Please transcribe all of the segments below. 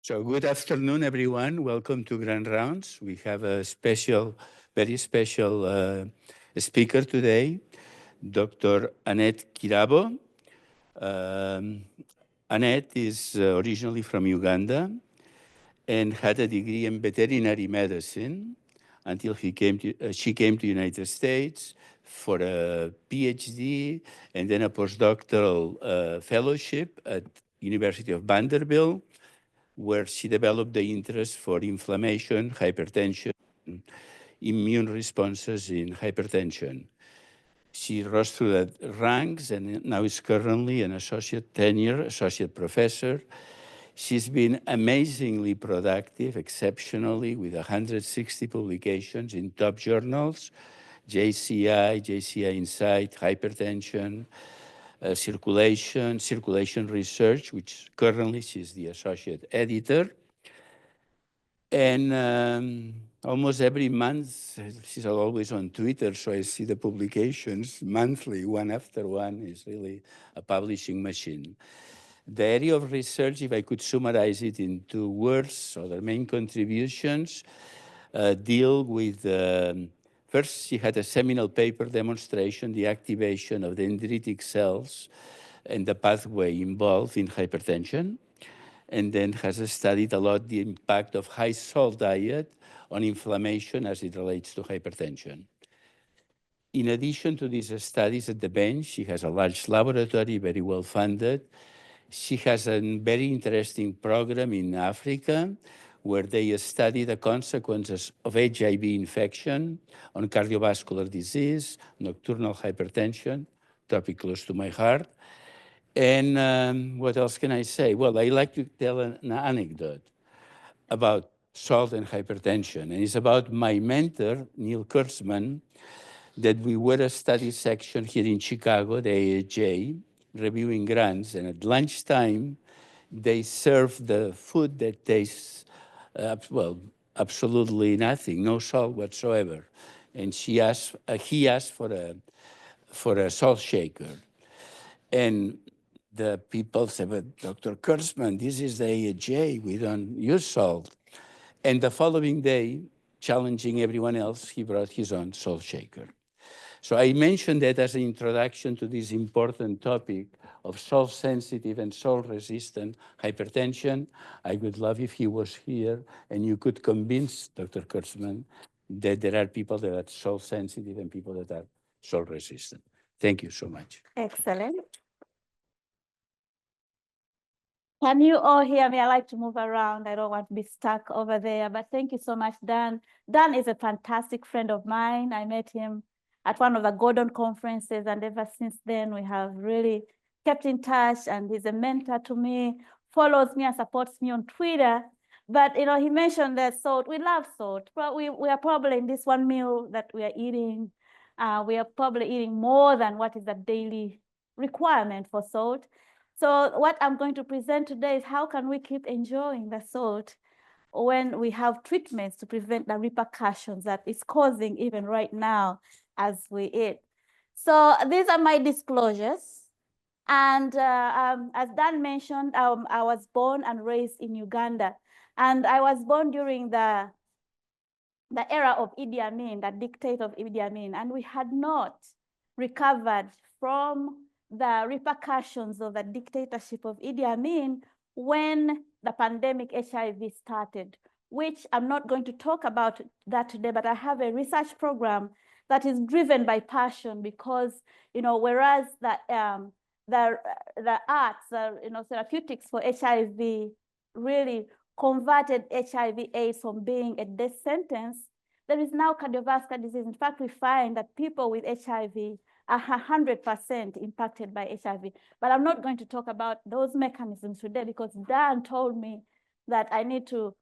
So good afternoon, everyone. Welcome to Grand Rounds. We have a very special speaker today, Dr. Annet Kirabo. Um, Annet is originally from Uganda and had a degree in veterinary medicine until she came to the United States for a PhD and then a postdoctoral fellowship at University of Vanderbilt, where she developed the interest for inflammation, hypertension, immune responses in hypertension. She rose through the ranks and now is currently an associate professor. She's been amazingly productive, exceptionally, with 160 publications in top journals, JCI Insight, Hypertension, circulation research, which currently she's the associate editor. And almost every month, she's always on Twitter, so I see the publications monthly, one after one. Is really a publishing machine. The area of research, if I could summarize it in 2 words, or the main contributions, deal with, first, she had a seminal paper demonstration, the activation of the dendritic cells and the pathway involved in hypertension, and then has studied a lot the impact of high salt diet on inflammation as it relates to hypertension. In addition to these studies at the bench, she has a large laboratory, very well funded. She has a very interesting program in Africa where they study the consequences of HIV infection on cardiovascular disease, nocturnal hypertension, topic close to my heart. And what else can I say? Well, I like to tell an anecdote about salt and hypertension. And it's about my mentor, Neil Kurtzman, that we were a study section here in Chicago, the AHA, reviewing grants, and at lunchtime, they serve the food that tastes, absolutely nothing, no salt whatsoever. And he asked for a salt shaker. And the people said, but Dr. Kurtzman, this is the AHA, we don't use salt. And the following day, challenging everyone else, he brought his own salt shaker. So I mentioned that as an introduction to this important topic of salt-sensitive and salt-resistant hypertension. I would love if he was here and you could convince Dr. Kurtzman that there are people that are salt-sensitive and people that are salt-resistant. Thank you so much. Excellent. Can you all hear me? I like to move around. I don't want to be stuck over there, but thank you so much, Dan. Dan is a fantastic friend of mine. I met him at one of the Gordon conferences, and ever since then, we have really kept in touch, and he's a mentor to me, follows me and supports me on Twitter. But, you know, he mentioned that salt, we love salt, but we are probably in this one meal that we are eating, we are probably eating more than what is the daily requirement for salt. So what I'm going to present today is how can we keep enjoying the salt when we have treatments to prevent the repercussions that it's causing even right now as we eat. So these are my disclosures. And as Dan mentioned, I was born and raised in Uganda. And I was born during the era of Idi Amin, the dictator of Idi Amin. And we had not recovered from the repercussions of the dictatorship of Idi Amin when the pandemic HIV started, which I'm not going to talk about that today, but I have a research program that is driven by passion because, you know, whereas the arts, therapeutics for HIV really converted HIV/AIDS from being a death sentence, there is now cardiovascular disease. In fact, we find that people with HIV are 100% impacted by HIV. But I'm not going to talk about those mechanisms today because Dan told me that I need to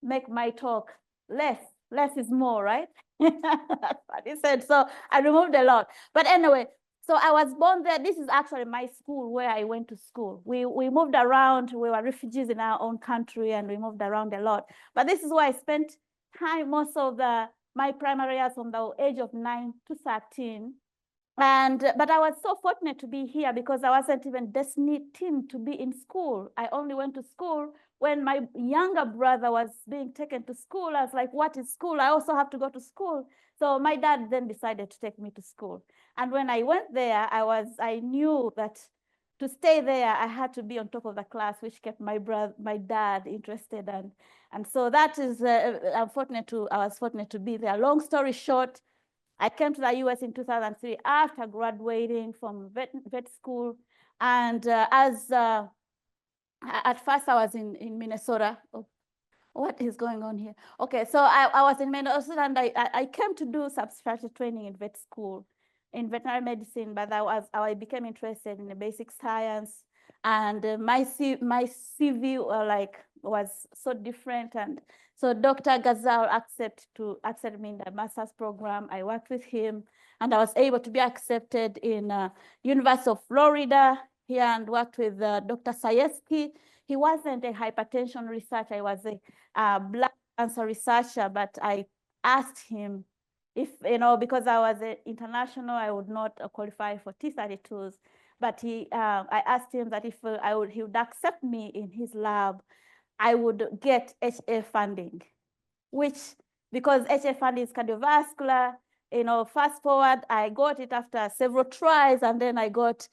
make my talk less. Less is more, right? That's what he said. So I removed a lot. But anyway, so I was born there. This is actually my school where I went to school. We moved around. We were refugees in our own country and we moved around a lot. But this is where I spent time most of my primary years from the age of 9 to 13. But I was so fortunate to be here because I wasn't even destined to be in school. I only went to school when my younger brother was being taken to school. I was like, what is school? I also have to go to school. So my dad then decided to take me to school. And when I went there, I knew that to stay there, I had to be on top of the class, which kept my dad interested. And so that is, I was fortunate to be there. Long story short, I came to the US in 2003 after graduating from vet school. And at first I was in Minnesota. Oh, what is going on here? Okay, so I was in Minnesota and I came to do subspecialty training in vet school in veterinary medicine, but I became interested in the basic science. And my CV was so different. And so Dr. Gazal accepted me in the master's program. I worked with him and I was able to be accepted in University of Florida here and worked with Dr. Sayeski. He wasn't a hypertension researcher, he was a blood cancer researcher, but I asked him if, because I was international, I would not qualify for T32s. But I asked him that if he would accept me in his lab, I would get HA funding, which, because HA funding is cardiovascular, fast forward, I got it after several tries, and then I got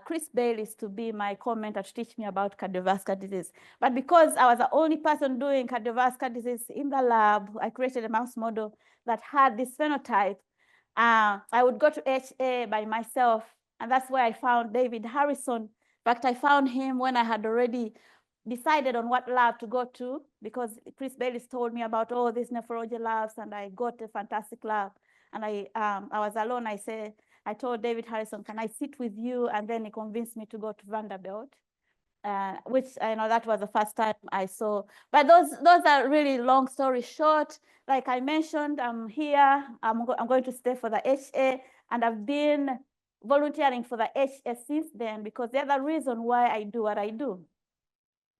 Chris Bayliss to be my commentator to teach me about cardiovascular disease. But because I was the only person doing cardiovascular disease in the lab, I created a mouse model that had this phenotype. I would go to HA by myself, and that's where I found David Harrison. In fact, I found him when I had already decided on what lab to go to, because Chris Bayliss told me about all these nephrology labs, and I got a fantastic lab. And I was alone. I told David Harrison, can I sit with you? And then he convinced me to go to Vanderbilt, which I know that was the first time I saw. But those are really long story short. Like I mentioned, I'm here. I'm going to stay for the HA, and I've been volunteering for the HA since then, because the other reason why I do what I do.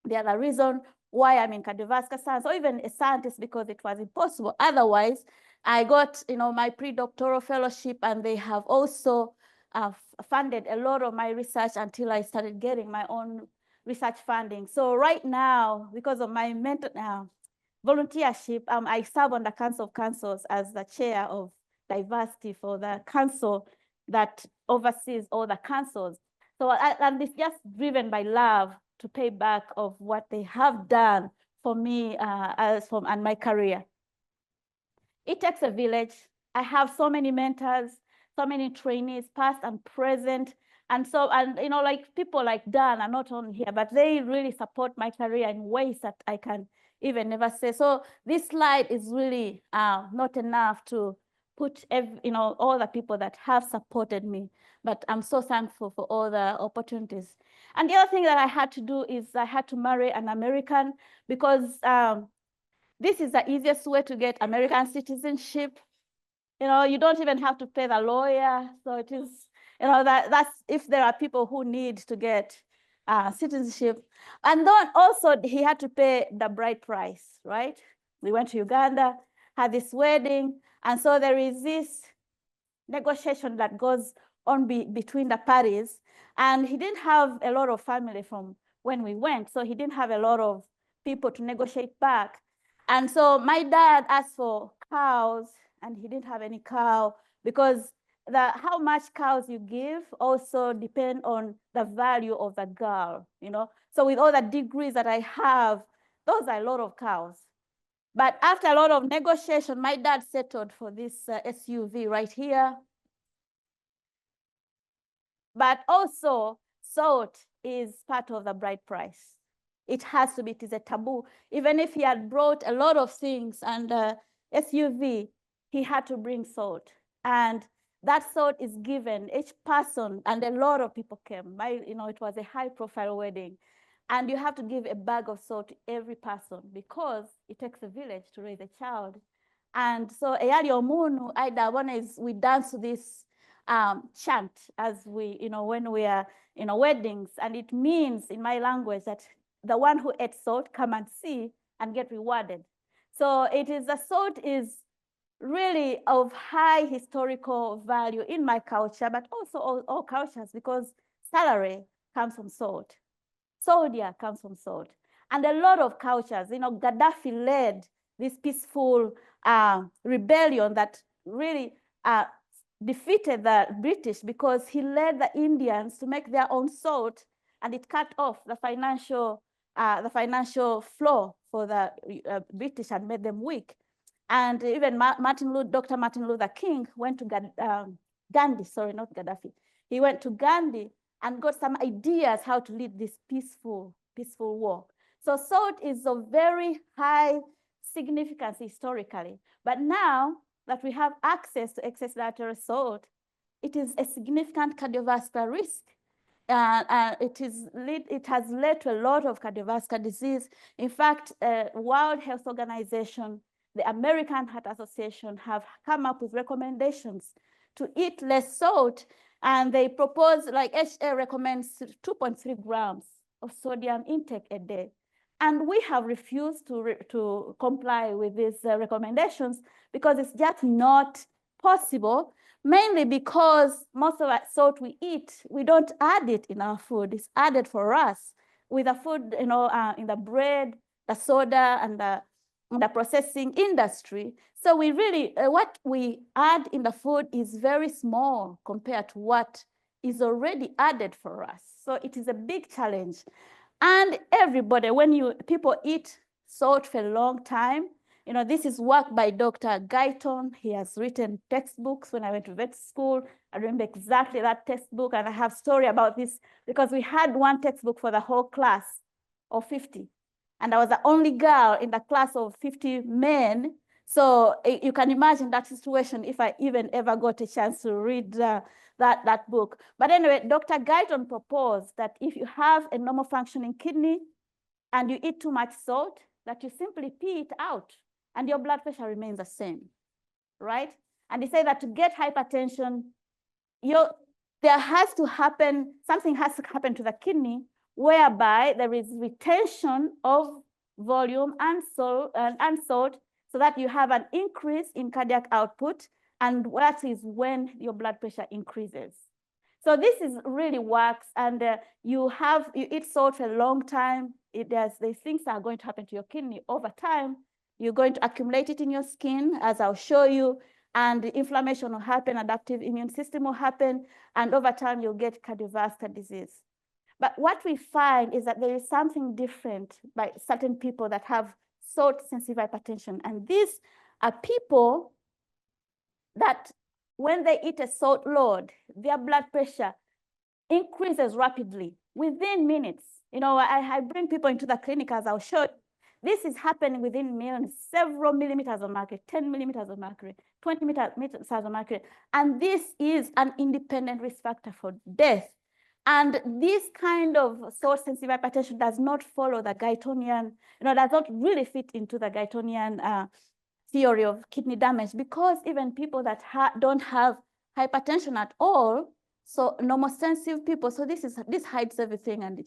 The other reason why I'm in cardiovascular science, or even a scientist, because it was impossible otherwise. I got, my pre-doctoral fellowship, and they have also funded a lot of my research until I started getting my own research funding. So right now, because of my volunteership, I serve on the Council of Councils as the chair of diversity for the council that oversees all the councils. So and it's just driven by love to pay back of what they have done for me and my career. It takes a village. I have so many mentors, so many trainees, past and present. And like people like Dan are not only here, but they really support my career in ways that I can even never say. So this slide is really not enough to put all the people that have supported me, but I'm so thankful for all the opportunities. And the other thing that I had to do is I had to marry an American, because this is the easiest way to get American citizenship. You don't even have to pay the lawyer. So it is, that's if there are people who need to get citizenship. And then also he had to pay the bride price, right? We went to Uganda, had this wedding. And so there is this negotiation that goes on between the parties. And he didn't have a lot of family from when we went. So he didn't have a lot of people to negotiate back. And so my dad asked for cows, and he didn't have any cow, because how much cows you give also depend on the value of the girl, So with all the degrees that I have, those are a lot of cows. But after a lot of negotiation, my dad settled for this SUV right here. But also, salt is part of the bride price. It has to be, it is a taboo. Even if he had brought a lot of things and SUV, he had to bring salt. And that salt is given each person, and a lot of people came. It was a high profile wedding. And you have to give a bag of salt to every person, because it takes a village to raise a child. And so Eyali Omunu, we dance to this chant as we, when we are in weddings. And it means in my language that the one who ate salt, come and see and get rewarded. So it is, the salt is really of high historical value in my culture, but also all cultures, because celery comes from salt. Sodia comes from salt. And a lot of cultures, Gaddafi led this peaceful rebellion that really defeated the British, because he led the Indians to make their own salt, and it cut off the financial flow for the British and made them weak. And even Dr. Martin Luther King went to Gandhi, sorry, not Gaddafi. He went to Gandhi and got some ideas how to lead this peaceful war. So salt is of very high significance historically. But now that we have access to excess dietary salt, it is a significant cardiovascular risk. It has led to a lot of cardiovascular disease. In fact, World Health Organization, the American Heart Association have come up with recommendations to eat less salt, and they propose, like HA recommends 2.3 grams of sodium intake a day. And we have refused to comply with these recommendations because it's just not possible, mainly because most of that salt we eat, we don't add it in our food. It's added for us with the food, in the bread, the soda, and the processing industry. So we really, what we add in the food is very small compared to what is already added for us. So it is a big challenge. And everybody, when people eat salt for a long time, this is work by Dr. Guyton. He has written textbooks. When I went to vet school, I remember exactly that textbook, and I have story about this because we had one textbook for the whole class of 50. And I was the only girl in the class of 50 men. So you can imagine that situation if I even ever got a chance to read that book. But anyway, Dr. Guyton proposed that if you have a normal functioning kidney and you eat too much salt, that you simply pee it out and your blood pressure remains the same, right? And he said that to get hypertension, something has to happen to the kidney whereby there is retention of volume and salt, so that you have an increase in cardiac output, and that is when your blood pressure increases. So this really works, and you eat salt for a long time. These things are going to happen to your kidney over time. You're going to accumulate it in your skin, as I'll show you, and inflammation will happen, adaptive immune system will happen, and over time you'll get cardiovascular disease. But what we find is that there is something different by certain people that have salt-sensitive hypertension. And these are people that when they eat a salt load, their blood pressure increases rapidly within minutes. I bring people into the clinic, as I'll show you. This is happening within minutes, several millimeters of mercury, 10 millimeters of mercury, 20 millimeters of mercury. And this is an independent risk factor for death. And this kind of salt-sensitive hypertension does not follow the Guytonian, does not really fit into the Guytonian theory of kidney damage, because even people that don't have hypertension at all, so normosensitive people, so this hides everything, and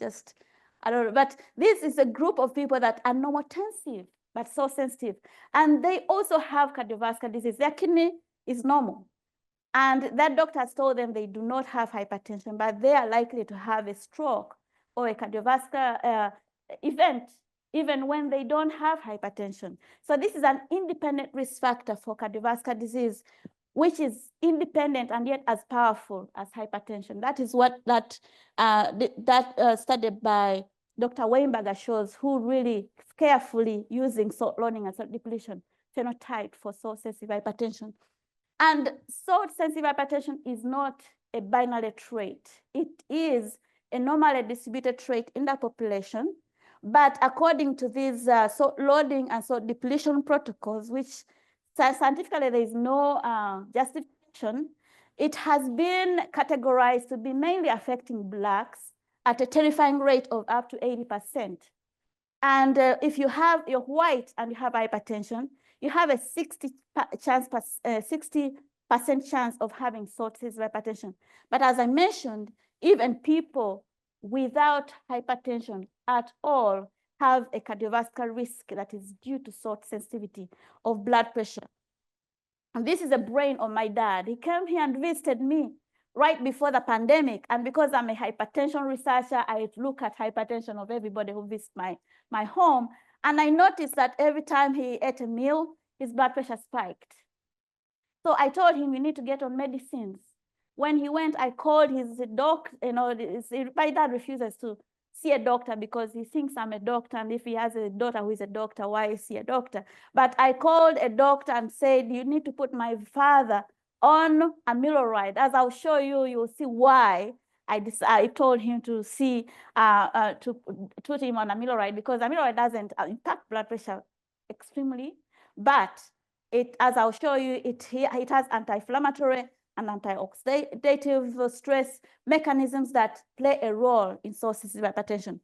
I don't know, but this is a group of people that are normotensive, but so sensitive. And they also have cardiovascular disease. Their kidney is normal. And that doctor has told them they do not have hypertension, but they are likely to have a stroke or a cardiovascular event, even when they don't have hypertension. So this is an independent risk factor for cardiovascular disease, which is independent and yet as powerful as hypertension. That is what that study by Dr. Weinberger shows, who really carefully using salt loading and salt depletion phenotype for salt-sensitive hypertension. And salt-sensitive hypertension is not a binary trait. It is a normally distributed trait in the population. But according to these salt loading and salt depletion protocols, which scientifically there is no justification, it has been categorized to be mainly affecting Blacks at a terrifying rate of up to 80%. And if you're white and you have hypertension, you have a 60% chance of having salt-sensitive hypertension. But as I mentioned, even people without hypertension at all have a cardiovascular risk that is due to salt sensitivity of blood pressure. And this is the brain of my dad. He came here and visited me right before the pandemic. And because I'm a hypertension researcher, I look at hypertension of everybody who visits my home. And I noticed that every time he ate a meal, his blood pressure spiked. So I told him, you need to get on medicines. When he went, I called his doctor. My dad refuses to see a doctor because he thinks I'm a doctor. And if he has a daughter who is a doctor, why is he a doctor? But I called a doctor and said, you need to put my father on amiloride. As I'll show you, you'll see why I told him to to put him on amiloride, because amiloride doesn't impact blood pressure extremely, but as I'll show you, it has anti-inflammatory and antioxidative stress mechanisms that play a role in sources of hypertension.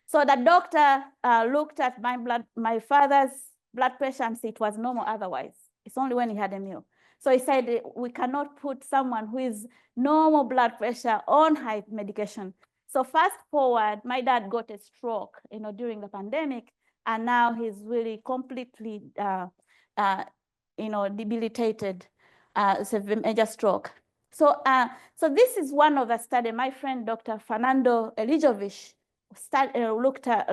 So the doctor looked at my father's blood pressure and said it was normal otherwise. It's only when he had a meal. So he said, we cannot put someone who is normal blood pressure on high medication. So fast forward, my dad got a stroke, during the pandemic, and now he's really completely, debilitated. It's a major stroke. So this is one of the study my friend Dr. Fernando Elijovic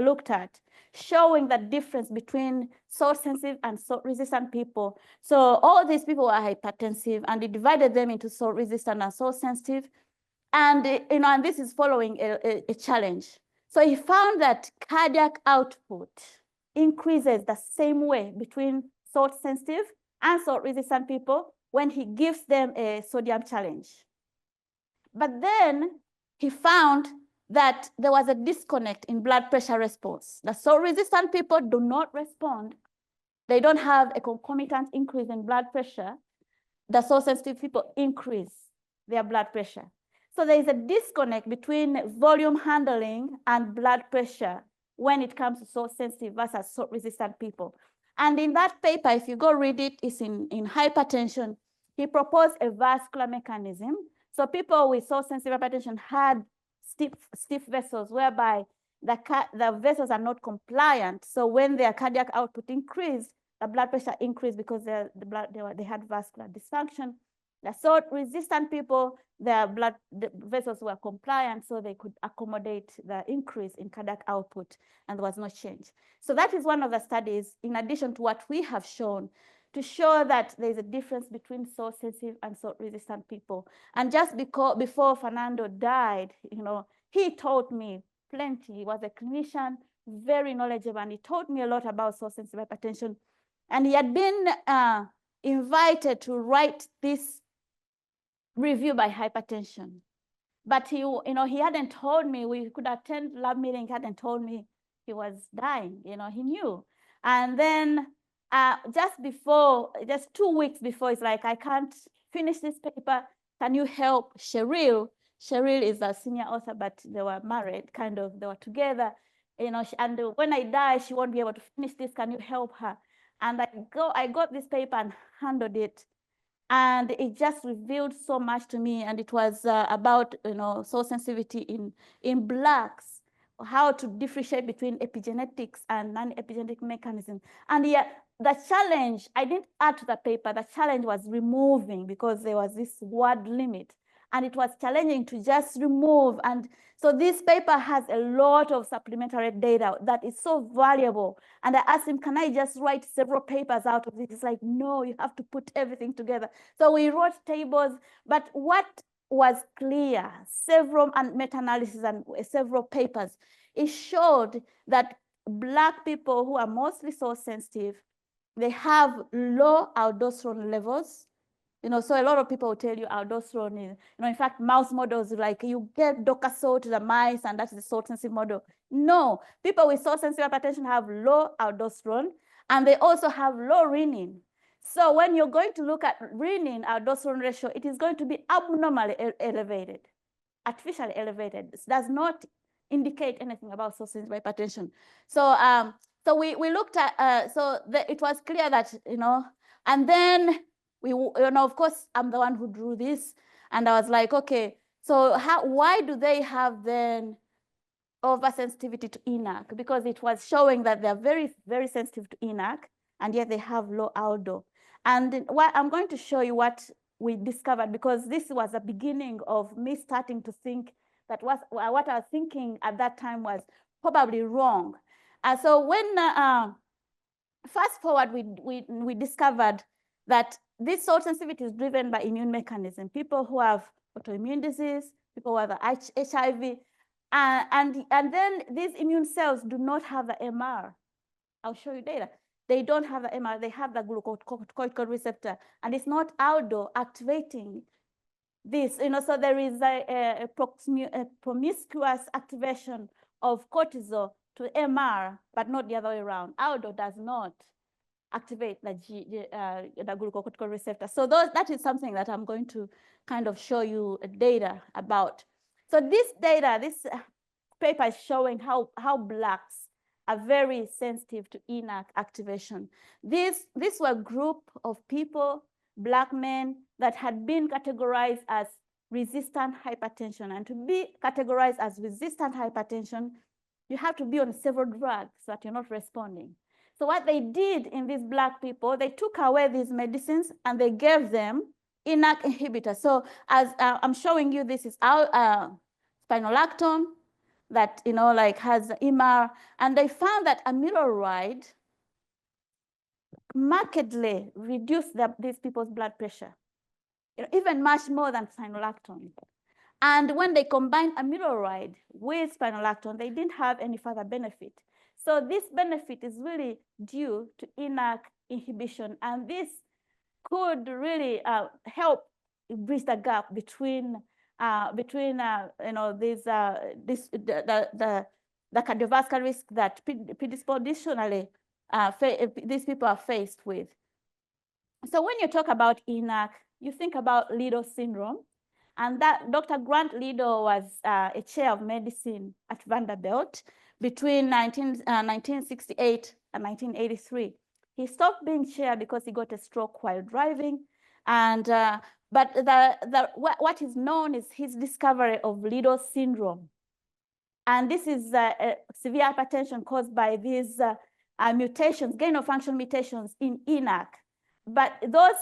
looked at, showing the difference between salt-sensitive and salt-resistant people. So all these people are hypertensive, and he divided them into salt-resistant and salt-sensitive. And and this is following a challenge. So he found that cardiac output increases the same way between salt-sensitive and salt-resistant people when he gives them a sodium challenge. But then he found that there was a disconnect in blood pressure response. The salt-resistant people do not respond. They don't have a concomitant increase in blood pressure. The salt-sensitive people increase their blood pressure. So there is a disconnect between volume handling and blood pressure when it comes to salt-sensitive versus salt-resistant people. And in that paper, if you go read it, it's in hypertension. He proposed a vascular mechanism. So people with salt-sensitive hypertension had stiff vessels, whereby the vessels are not compliant. So when their cardiac output increased, the blood pressure increased because they had vascular dysfunction. The salt-resistant people, the vessels were compliant, so they could accommodate the increase in cardiac output, and there was no change. So that is one of the studies, in addition to what we have shown, to show that there's a difference between salt-sensitive and salt-resistant people. And just before Fernando died, he taught me plenty. He was a clinician, very knowledgeable, and he taught me a lot about salt-sensitive hypertension. And he had been invited to write this review by hypertension. But he hadn't told me. We could attend lab meeting. He hadn't told me he was dying. He knew. And then just 2 weeks before, it's like, I can't finish this paper. Can you help Cheryl? Cheryl is a senior author, but they were married, kind of. They were together. And when I die, she won't be able to finish this. Can you help her? And I got this paper and handled it. And it just revealed so much to me. And it was about salt sensitivity in Blacks, how to differentiate between epigenetics and non-epigenetic mechanism. And yet the challenge, I didn't add to the paper, the challenge was removing, because there was this word limit. And it was challenging to just remove. And so this paper has a lot of supplementary data that is so valuable. And I asked him, can I just write several papers out of it? He's like, no, you have to put everything together. So we wrote tables, but what was clear, several meta-analysis and several papers, it showed that Black people who are mostly salt sensitive, they have low aldosterone levels. So a lot of people will tell you aldosterone is, in fact, mouse models, like you get Docasol to the mice, and that's the salt-sensitive model. No, people with salt-sensitive hypertension have low aldosterone, and they also have low renin. So when you're going to look at renin aldosterone ratio, it is going to be abnormally elevated, artificially elevated. It does not indicate anything about salt-sensitive hypertension. So we looked at, it was clear that, and then of course, I'm the one who drew this, and I was like, okay, so why do they have then oversensitivity to ENaC? Because it was showing that they're very, very sensitive to ENaC, and yet they have low aldo. And what I'm going to show you what we discovered, because this was the beginning of me starting to think that what I was thinking at that time was probably wrong. So when fast forward, we discovered that this salt sensitivity is driven by immune mechanism. People who have autoimmune disease, people who have HIV, and then these immune cells do not have the MR. I'll show you data. They don't have the MR, they have the glucocorticoid receptor, and it's not outdoor activating this, so there is a promiscuous activation of cortisol to MR, but not the other way around. Outdoor does not activate the glucocorticoid receptor. So that is something that I'm going to kind of show you data about. So this data, this paper is showing how blacks are very sensitive to ENaC activation. These were a group of people, Black men, that had been categorized as resistant hypertension. And to be categorized as resistant hypertension, you have to be on several drugs so that you're not responding. So what they did in these Black people, they took away these medicines and they gave them ENaC inhibitors. So as I'm showing you, this is our spironolactone that has MR, and they found that amiloride markedly reduced these people's blood pressure, even much more than spironolactone. And when they combined amiloride with spironolactone, they didn't have any further benefit. So this benefit is really due to ENaC inhibition, and this could really help bridge the gap between the cardiovascular risk that predispositionally these people are faced with. So when you talk about ENaC, you think about Liddle syndrome. And that Dr. Grant Liddle was a chair of medicine at Vanderbilt between 1968 and 1983. He stopped being chair because he got a stroke while driving. And but what is known is his discovery of Liddle syndrome. And this is severe hypertension caused by these mutations, gain of function mutations in ENaC. But those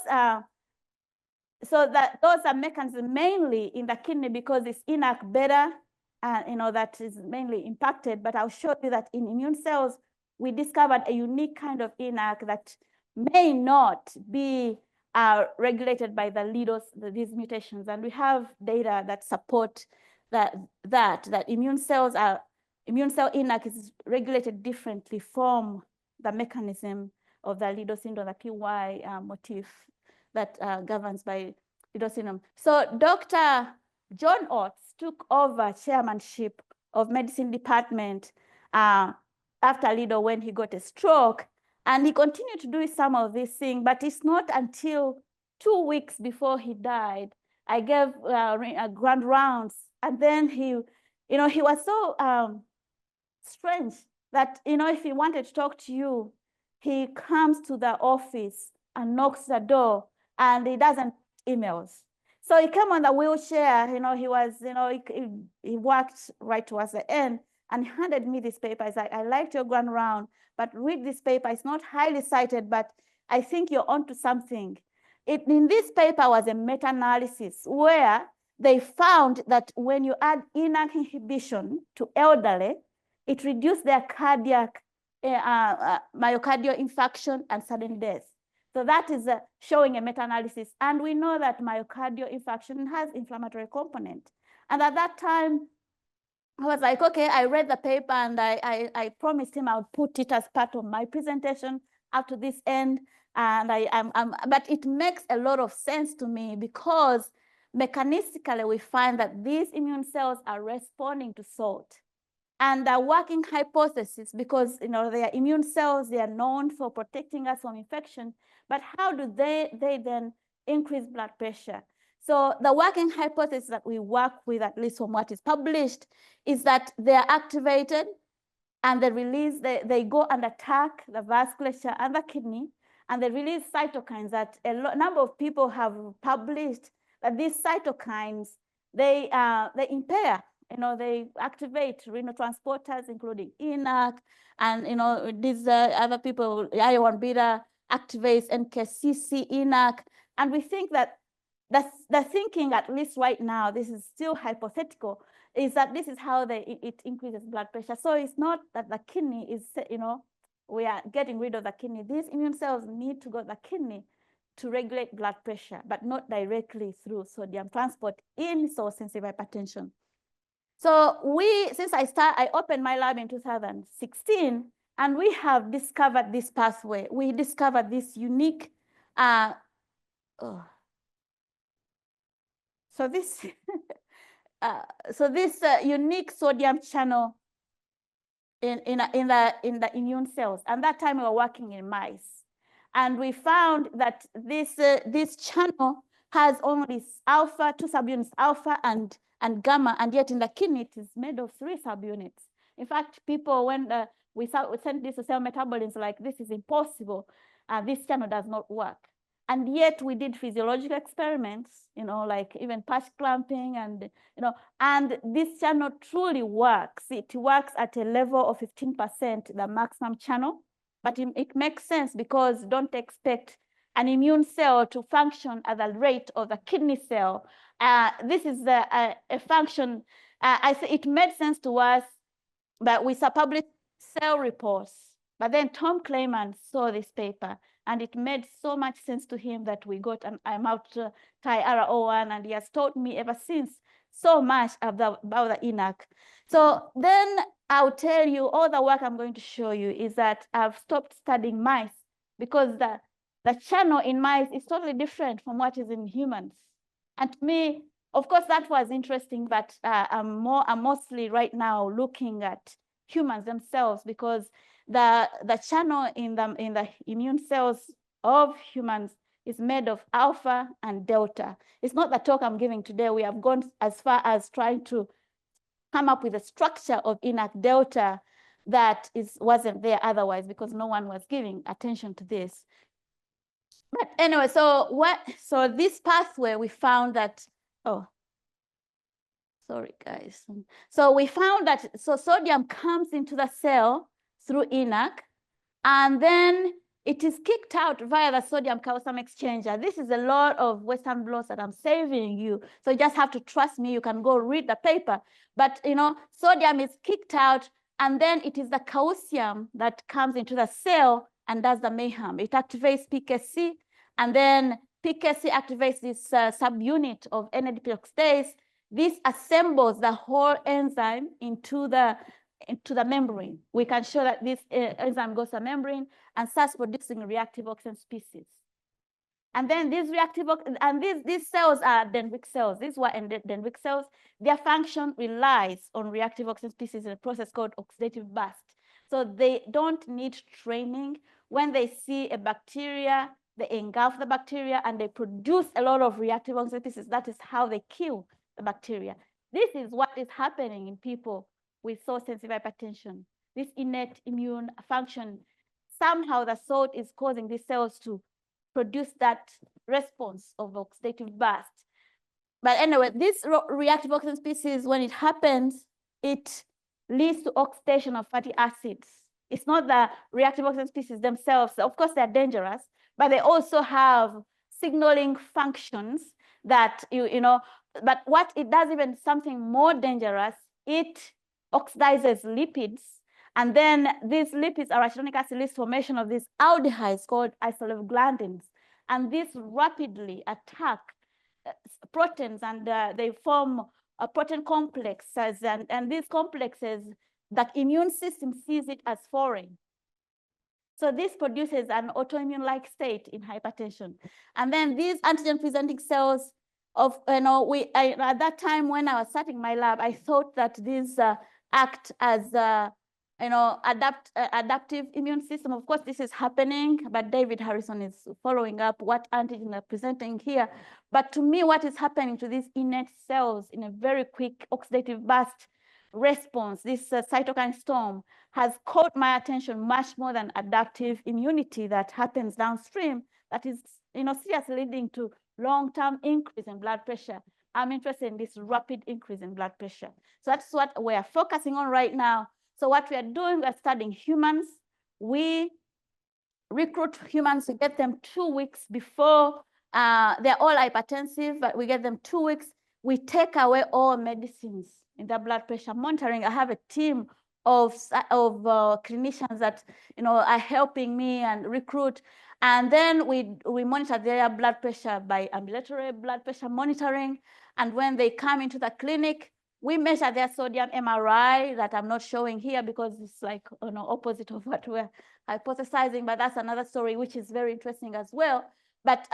those are mechanisms mainly in the kidney because it's ENaC beta, that is mainly impacted. But I'll show you that in immune cells, we discovered a unique kind of ENaC that may not be regulated by these mutations. And we have data that support that immune cell ENaC is regulated differently from the mechanism of the Liddle syndrome, the PY motif that governs by Liddle syndrome. So Dr. John Oates took over chairmanship of medicine department after Liddle when he got a stroke, and he continued to do some of these things, but it's not until 2 weeks before he died. I gave grand rounds, and then he was so strange that, if he wanted to talk to you, he comes to the office and knocks the door, and he doesn't emails. So he came on the wheelchair, he was, he worked right towards the end, and he handed me this paper. He's like, I liked your grand round, but read this paper. It's not highly cited, but I think you're onto something. In this paper was a meta-analysis where they found that when you add ENaC inhibition to elderly, it reduced their cardiac myocardial infarction and sudden death. So that is showing a meta-analysis. And we know that myocardial infarction has inflammatory component. And at that time, I was like, okay, I read the paper and I promised him I would put it as part of my presentation up to this end. And but it makes a lot of sense to me because mechanistically we find that these immune cells are responding to salt. And the working hypothesis, because they are immune cells, they are known for protecting us from infection, but how do they then increase blood pressure? So the working hypothesis that we work with, at least from what is published, is that they are activated and they go and attack the vasculature and the kidney, and they release cytokines that a number of people have published that these cytokines, they impair, they activate renal transporters, including ENaC, and these other people, IL-1 beta, activates NKCC, ENaC, and we think that the thinking, at least right now, this is still hypothetical, is that this is how it increases blood pressure. So it's not that the kidney is, we are getting rid of the kidney. These immune cells need to go to the kidney to regulate blood pressure, but not directly through sodium transport in salt-sensitive hypertension. So since I opened my lab in 2016, and we have discovered this pathway. We discovered this unique, this unique sodium channel in the immune cells. And that time we were working in mice, and we found that this channel has only alpha, 2 subunits, alpha and gamma, and yet in the kidney it is made of 3 subunits. In fact, people, when we sent this to cell metabolism, like, this is impossible. This channel does not work. And yet we did physiological experiments, like even patch clamping, and and this channel truly works. It works at a level of 15%, the maximum channel. But it makes sense, because don't expect an immune cell to function at the rate of the kidney cell. This is a function. I say it made sense to us, but we published cell reports. But then Tom Clayman saw this paper, and it made so much sense to him that we got an IR01, and he has taught me ever since so much about the ENaC. So then I'll tell you, all the work I'm going to show you is that I've stopped studying mice, because the channel in mice is totally different from what is in humans. And to me, of course, that was interesting, but I'm mostly right now looking at humans themselves, because the channel in the immune cells of humans is made of alpha and delta. It's not the talk I'm giving today. We have gone as far as trying to come up with a structure of ENaC delta that wasn't there otherwise, because no one was giving attention to this. But anyway, so this pathway, we found that, sorry guys. So we found that sodium comes into the cell through ENaC, and then it is kicked out via the sodium calcium exchanger. This is a lot of Western blots that I'm saving you. So you just have to trust me. You can go read the paper. But sodium is kicked out, and then it is the calcium that comes into the cell and does the mayhem. It activates PKC, and then PKC activates this subunit of NADP oxidase. This assembles the whole enzyme into the membrane. We can show that this enzyme goes to the membrane and starts producing reactive oxygen species. And then these these cells are dendritic cells. These were dendritic cells. Their function relies on reactive oxygen species in a process called oxidative burst. So they don't need training. When they see a bacteria, they engulf the bacteria and they produce a lot of reactive oxygen species. That is how they kill the bacteria. This is what is happening in people with salt-sensitive hypertension. This innate immune function, somehow the salt is causing these cells to produce that response of oxidative burst. But anyway, this reactive oxygen species, when it happens, it leads to oxidation of fatty acids. It's not the reactive oxygen species themselves. Of course, they're dangerous, but they also have signaling functions that, but what it does, even something more dangerous, it oxidizes lipids. And then these lipids, arachidonic acid, leads formation of these aldehydes called isoleucoglandins. And these rapidly attack proteins, and they form protein complexes. And these complexes, the immune system sees it as foreign. So this produces an autoimmune-like state in hypertension. And then these antigen-presenting cells at that time when I was starting my lab, I thought that these act as adaptive immune system. Of course, this is happening, but David Harrison is following up what antigen are presenting here. But to me, what is happening to these innate cells in a very quick oxidative burst response, this cytokine storm, has caught my attention much more than adaptive immunity that happens downstream, that is seriously leading to long-term increase in blood pressure. I'm interested in this rapid increase in blood pressure. So that's what we are focusing on right now. So what we are doing, we are studying humans. We recruit humans, we get them 2 weeks before they're all hypertensive, but we get them 2 weeks. We take away all medicines in the blood pressure monitoring. I have a team of clinicians that are helping me and recruit. And then we monitor their blood pressure by ambulatory blood pressure monitoring. And when they come into the clinic, we measure their sodium MRI that I'm not showing here because it's like opposite of what we're hypothesizing, but that's another story which is very interesting as well. But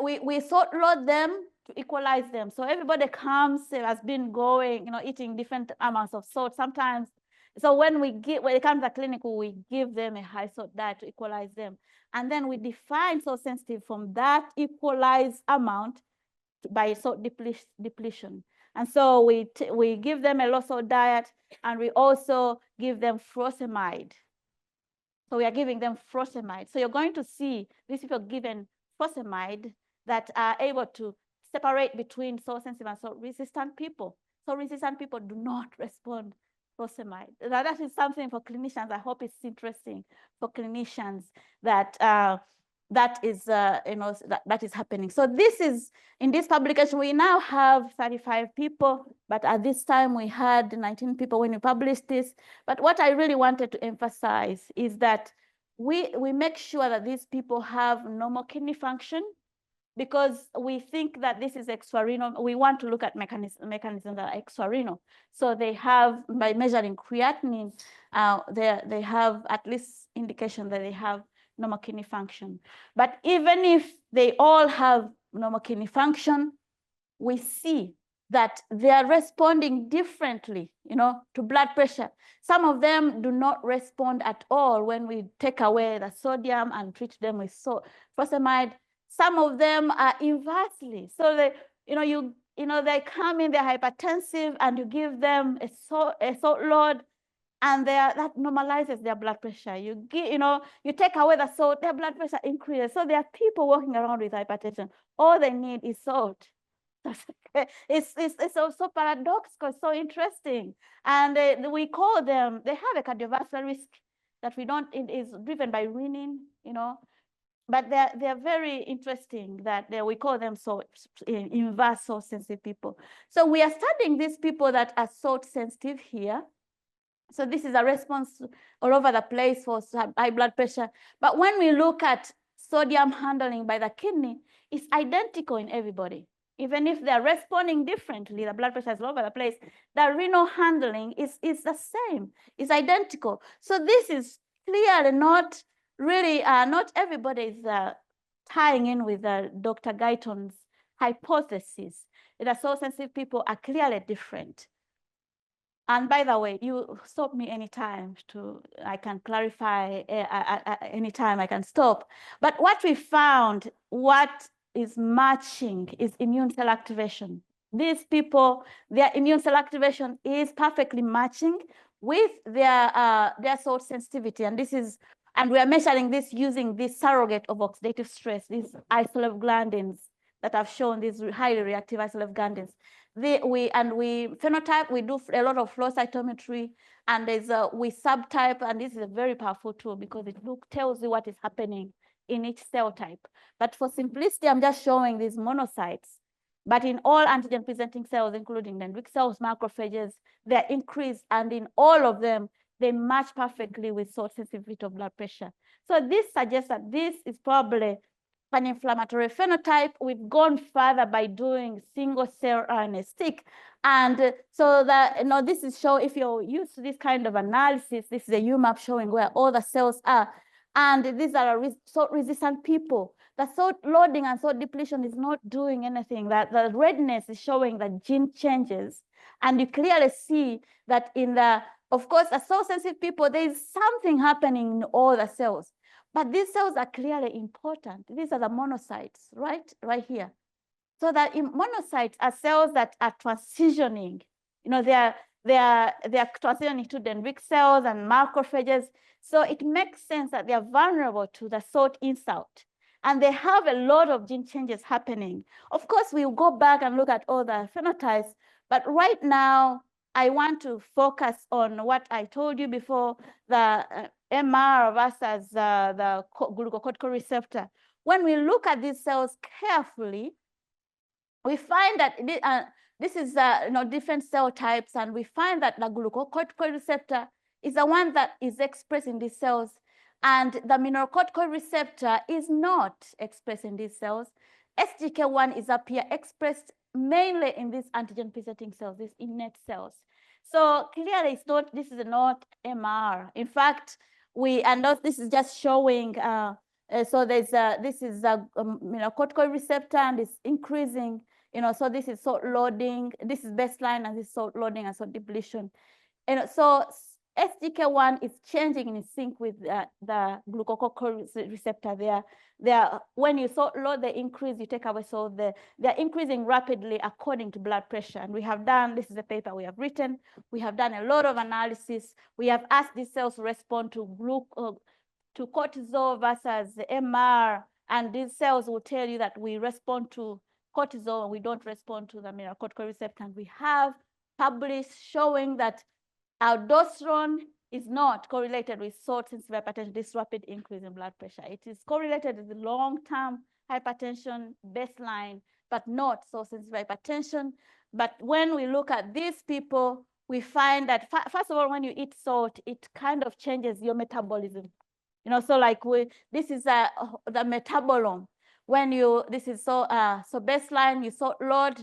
we salt load them to equalize them. So everybody comes, has been going, eating different amounts of salt sometimes. So when they come to the clinic, we give them a high salt diet to equalize them. And then we define salt sensitive from that equalized amount by salt depletion. And so we give them a low salt diet, and we also give them furosemide. So we are giving them furosemide. So you're going to see these people given furosemide that are able to separate between salt sensitive and salt resistant people. Salt resistant people do not respond to furosemide. That is something for clinicians. I hope it's interesting for clinicians that that is happening. So this is, in this publication, we now have 35 people, but at this time we had 19 people when we published this. But what I really wanted to emphasize is that we make sure that these people have normal kidney function, because we think that this is extrarenal. We want to look at mechanisms that are extrarenal. So they have, by measuring creatinine, they have at least indication that they have normal kidney function. But even if they all have normal kidney function, we see that they are responding differently, to blood pressure. Some of them do not respond at all when we take away the sodium and treat them with furosemide. Some of them are inversely. So they, they come in, they're hypertensive, and you give them a salt load, and that normalizes their blood pressure. You take away the salt, their blood pressure increases. So there are people walking around with hypertension. All they need is salt. It's so paradoxical, so interesting. And we call them, they have a cardiovascular risk that is driven by renin, but they're very interesting that we call them inverse salt sensitive people. So we are studying these people that are salt sensitive here. So this is a response all over the place for high blood pressure. But when we look at sodium handling by the kidney, it's identical in everybody. Even if they're responding differently, the blood pressure is all over the place, the renal handling is the same, it's identical. So this is clearly not really, not everybody is tying in with Dr. Guyton's hypothesis. The salt sensitive people are clearly different. And by the way, you stop me anytime I can clarify anytime I can stop. But what we found, what is matching is immune cell activation. These people, their immune cell activation is perfectly matching with their salt sensitivity. And we are measuring this using this surrogate of oxidative stress, these isoleucglandins that have shown these highly reactive isoleucglandins. We phenotype, we do a lot of flow cytometry, and we subtype, and this is a very powerful tool because it tells you what is happening in each cell type. But for simplicity, I'm just showing these monocytes. But in all antigen presenting cells, including dendritic cells, macrophages, they're increased, and in all of them, they match perfectly with salt sensitivity of blood pressure. So this suggests that this is probably an inflammatory phenotype. We've gone further by doing single cell RNA-seq. And so that, this is if you're used to this kind of analysis, this is a UMAP showing where all the cells are. And these are salt resistant people. The salt loading and salt depletion is not doing anything. That the redness is showing the gene changes. And you clearly see that of course, the salt sensitive people, there is something happening in all the cells. But these cells are clearly important. These are the monocytes, right here. So that monocytes are cells that are transitioning. They are transitioning to dendritic cells and macrophages. So it makes sense that they are vulnerable to the salt insult. And they have a lot of gene changes happening. Of course, we'll go back and look at all the phenotypes. But right now, I want to focus on what I told you before, the MR versus the glucocorticoid receptor. When we look at these cells carefully, we find that this is different cell types, and we find that the glucocorticoid receptor is the one that is expressed in these cells, and the mineralocorticoid receptor is not expressed in these cells. SGK1 is up here expressed mainly in these antigen presenting cells, these innate cells. So clearly, this is not MR. In fact, this is just showing. So this is a corticoid receptor, and it's increasing. So this is salt loading. This is baseline, and this is salt loading and salt depletion. So SGK1 is changing in sync with the glucocorticoid receptor. When you salt load, they increase. You take away, so they're increasing rapidly according to blood pressure. And we have done. This is a paper we have written. We have done a lot of analysis. We have asked these cells to respond to cortisol versus MR, and these cells will tell you that we respond to cortisol and we don't respond to the mineralocorticoid receptor. And we have published showing that aldosterone is not correlated with salt-sensitive hypertension, this rapid increase in blood pressure. It is correlated with long-term hypertension baseline, but not salt-sensitive hypertension. But when we look at these people, we find that, first of all, when you eat salt, it kind of changes your metabolism. So like this is the metabolome. When so baseline, you salt load,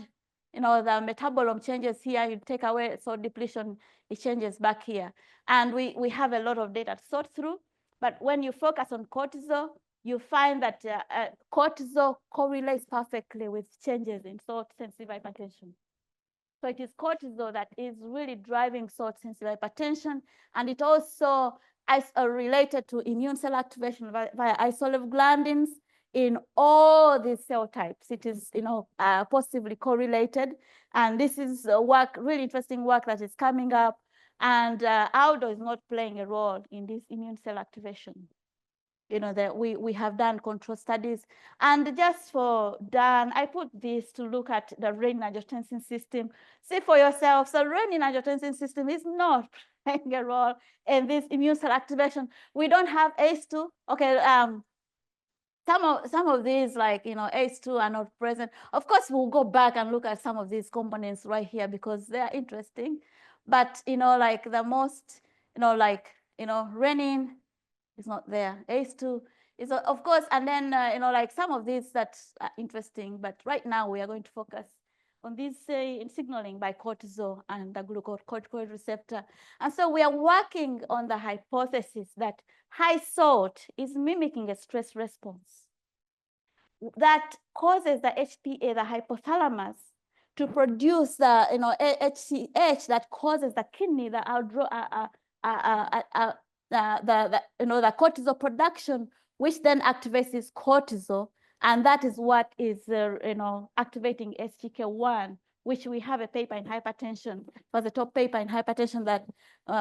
the metabolome changes here. You take away salt depletion, it changes back here. And we have a lot of data to sort through. But when you focus on cortisol, you find that cortisol correlates perfectly with changes in salt-sensitive hypertension. So it is cortisol that is really driving salt-sensitive hypertension, and it also is related to immune cell activation via isoleucine in all these cell types. It is, positively correlated, and this is really interesting work that is coming up. And Aldo is not playing a role in this immune cell activation. That we have done control studies. And just for Dan, I put this to look at the renin-angiotensin system. See for yourself. So renin-angiotensin system is not playing a role in this immune cell activation. We don't have ACE2. Okay, some of these, like ACE2, are not present. Of course, we'll go back and look at some of these components right here because they are interesting. But like the most, renin is not there. ACE2 is, of course, and then like some of these that are interesting. But right now we are going to focus on this signaling by cortisol and the glucocorticoid receptor. And so we are working on the hypothesis that high salt is mimicking a stress response that causes the HPA, the hypothalamus, to produce the HCH that causes the kidney, the cortisol production, which then activates this cortisol, and that is what is activating SGK1, which we have a paper in hypertension, for the top paper in hypertension, that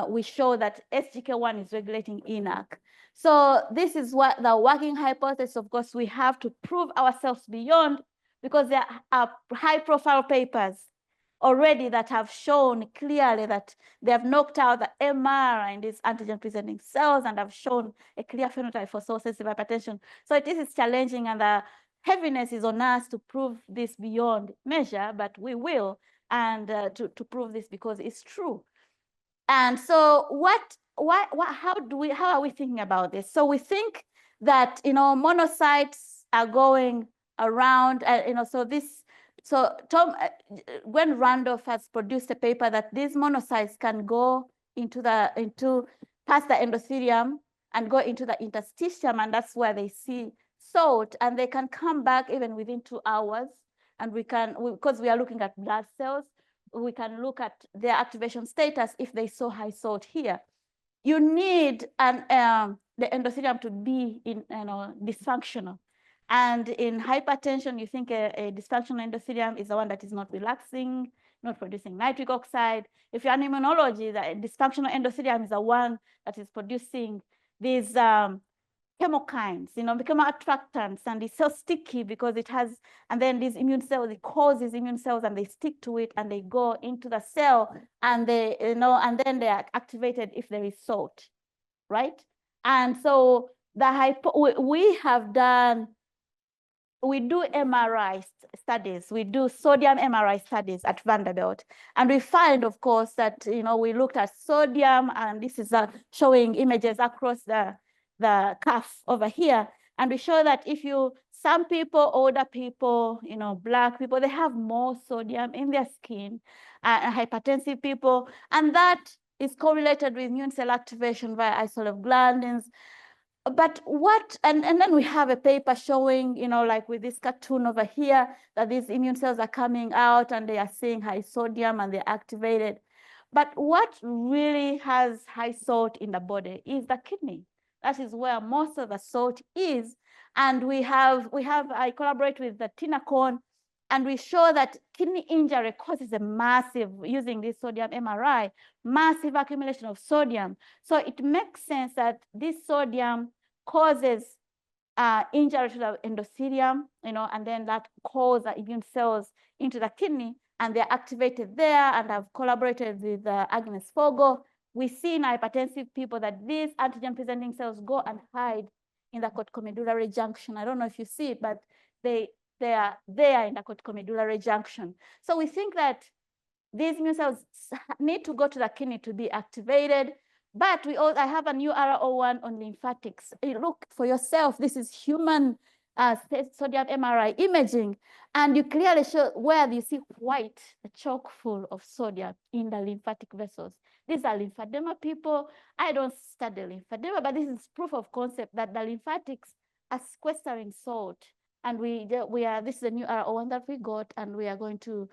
we show that SGK1 is regulating ENaC. So this is what the working hypothesis. Of course, we have to prove ourselves beyond, because there are high-profile papers already that have shown clearly that they have knocked out the MR in these antigen-presenting cells and have shown a clear phenotype for salt-sensitive hypertension. So this is challenging, and the heaviness is on us to prove this beyond measure, but we will, and to prove this because it's true. And so how are we thinking about this? So we think that monocytes are going around, so Gwen Randolph has produced a paper that these monocytes can go past the endothelium and go into the interstitium, and that's where they see salt, and they can come back even within 2 hours. And because we are looking at blood cells, we can look at their activation status if they saw high salt here. You need the endothelium to be dysfunctional. And in hypertension, you think a dysfunctional endothelium is the one that is not relaxing, not producing nitric oxide. If you're an immunology, the dysfunctional endothelium is the one that is producing these chemokines, become attractants, and it's so sticky because it has, and then these immune cells, it calls these immune cells and they stick to it and they go into the cell, and they, and then they are activated if there is salt, right? And so we do MRI studies. We do sodium MRI studies at Vanderbilt. And we find, of course, that, we looked at sodium, and this is showing images across the cuff over here. And we show that some people, older people, Black people, they have more sodium in their skin, hypertensive people. And that is correlated with immune cell activation via isolate glandins. But and then we have a paper showing, like with this cartoon over here, that these immune cells are coming out and they are seeing high sodium and they're activated. But what really has high salt in the body is the kidney. That is where most of the salt is. And I collaborate with the Tina Cohn, and we show that kidney injury causes using this sodium MRI, massive accumulation of sodium. So it makes sense that this sodium causes injury to the endothelium, and then that calls the immune cells into the kidney, and they're activated there. And I've collaborated with Agnes Fogel. We see in hypertensive people that these antigen-presenting cells go and hide in the corticomedullary junction. I don't know if you see it, but they are there in the corticomedullary junction. So we think that these immune cells need to go to the kidney to be activated. But I have a new RO1 on lymphatics. Look for yourself. This is human sodium MRI imaging. And you clearly show where you see white, a choke full of sodium in the lymphatic vessels. These are lymphedema people. I don't study lymphedema, but this is proof of concept that the lymphatics are sequestering salt. And this is a new RO1 that we got, and we are going to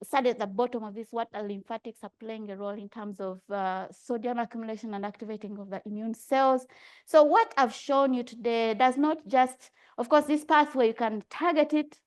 study at the bottom of this what the lymphatics are playing a role in terms of sodium accumulation and activating of the immune cells. So what I've shown you today does not just, of course, this pathway, you can target it.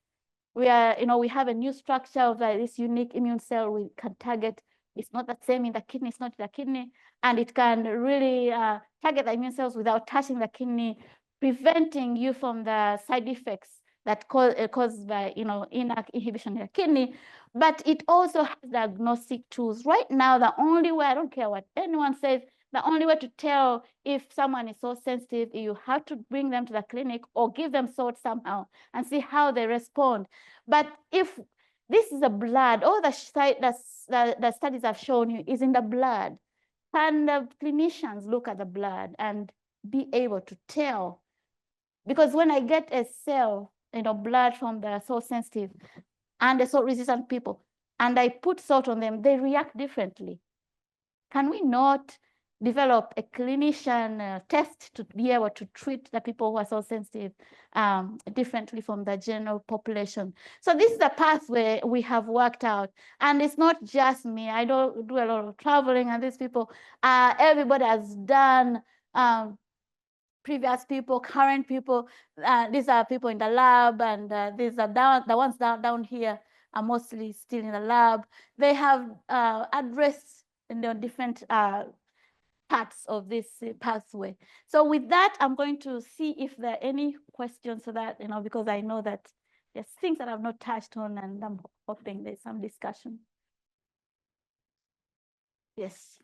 We have a new structure of this unique immune cell we can target. It's not the same in the kidney, it's not in the kidney, and it can really target the immune cells without touching the kidney, preventing you from the side effects that caused by inhibition in the kidney. But it also has diagnostic tools. Right now, the only way, I don't care what anyone says, the only way to tell if someone is so sensitive, you have to bring them to the clinic or give them salt somehow and see how they respond. But if this is the blood, all the studies I've shown you is in the blood. Can the clinicians look at the blood and be able to tell? Because when I get a cell, blood from the salt sensitive and the salt resistant people, and I put salt on them, they react differently. Can we not develop a clinician test to be able to treat the people who are salt sensitive differently from the general population? So this is the pathway we have worked out. And it's not just me. I don't do a lot of traveling, and these people, everybody has done previous people, current people. These are people in the lab, and these are the ones down here are mostly still in the lab. They have addressed different parts of this pathway. So with that, I'm going to see if there are any questions, so that, because I know that there's things that I've not touched on, and I'm hoping there's some discussion. Yes.